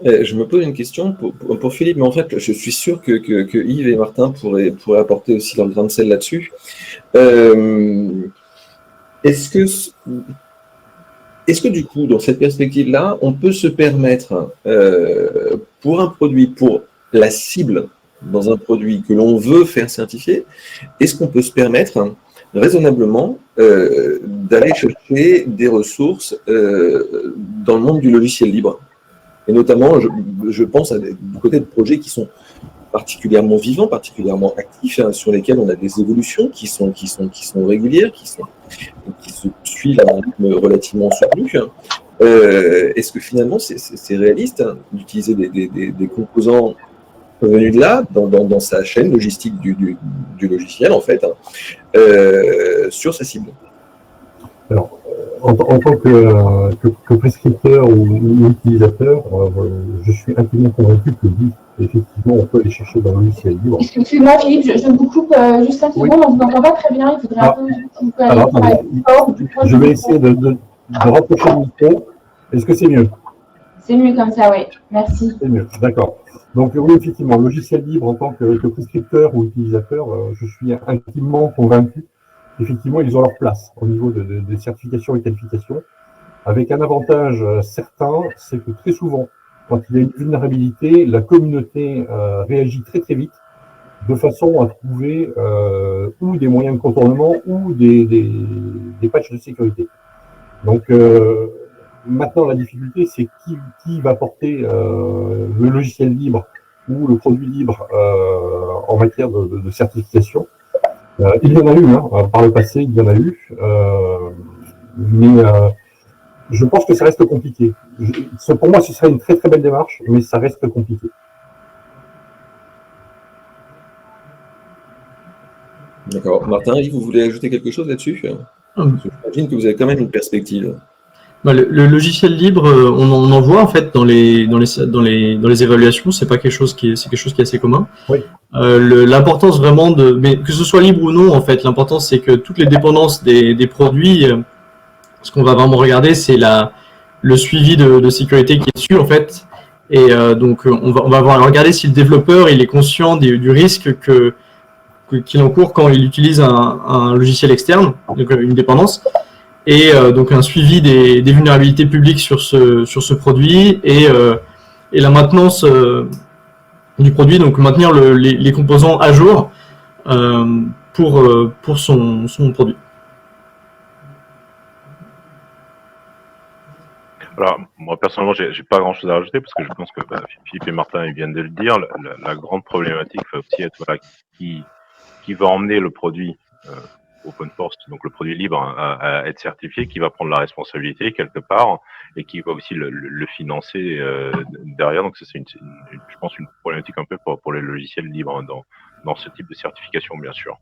Je me pose une question pour Philippe, mais en fait, je suis sûr que Yves et Martin pourraient apporter aussi leur grain de sel là-dessus. Euh, est-ce que, est-ce que du coup, dans cette perspective-là, on peut se permettre, pour un produit, pour la cible dans un produit que l'on veut faire certifier, est-ce qu'on peut se permettre raisonnablement d'aller chercher des ressources dans le monde du logiciel libre? Et notamment, je pense du côté de projets qui sont particulièrement vivants, particulièrement actifs, hein, sur lesquels on a des évolutions qui sont régulières, qui se suivent à un rythme relativement soutenu. Est-ce que finalement c'est réaliste, hein, d'utiliser des composants venus de là dans sa chaîne logistique du logiciel, en fait, hein, sur sa cible? Alors, en tant que prescripteur ou utilisateur, je suis intimement convaincu que oui, effectivement, on peut aller chercher dans le logiciel libre. Excusez-moi, Philippe, je vous coupe juste 5 secondes, on ne vous entend pas très bien, il faudrait un peu, si vous pouvez aller fort. Je vais essayer de rapprocher le micro. Est-ce que c'est mieux? C'est mieux comme ça, oui. Merci. C'est mieux, d'accord. Donc oui, effectivement, logiciel libre en tant que prescripteur ou utilisateur, je suis intimement convaincu qu'effectivement, ils ont leur place au niveau des certifications et qualifications, avec un avantage certain, c'est que très souvent, quand il y a une vulnérabilité, la communauté réagit très très vite, de façon à trouver ou des moyens de contournement ou des patchs de sécurité. Donc maintenant, la difficulté, c'est qui va porter le logiciel libre ou le produit libre en matière de certification. Il y en a eu, hein, par le passé, il y en a eu, mais je pense que ça reste compliqué. Pour moi, ce serait une très très belle démarche, mais ça reste compliqué. D'accord. Martin, Yves, vous voulez ajouter quelque chose là-dessus? J'imagine que vous avez quand même une perspective. Le logiciel libre, on en voit en fait dans les évaluations. C'est pas quelque chose c'est quelque chose qui est assez commun. Oui. L'importance vraiment mais que ce soit libre ou non, en fait, l'importance c'est que toutes les dépendances des produits, ce qu'on va vraiment regarder, c'est le suivi de sécurité qui est dessus en fait. Et donc on va regarder si le développeur il est conscient du risque qu'il encourt quand il utilise un logiciel externe, donc une dépendance. Et donc un suivi des vulnérabilités publiques sur ce produit et la maintenance du produit, donc maintenir les composants à jour pour son produit. Alors, moi, personnellement, j'ai pas grand-chose à rajouter parce que je pense que Philippe et Martin ils viennent de le dire. La grande problématique va aussi être qui va emmener le produit open source, donc le produit libre, à être certifié, qui va prendre la responsabilité quelque part et qui va aussi le financer derrière. Donc ça, c'est je pense une problématique un peu pour les logiciels libres, hein, dans ce type de certification, bien sûr.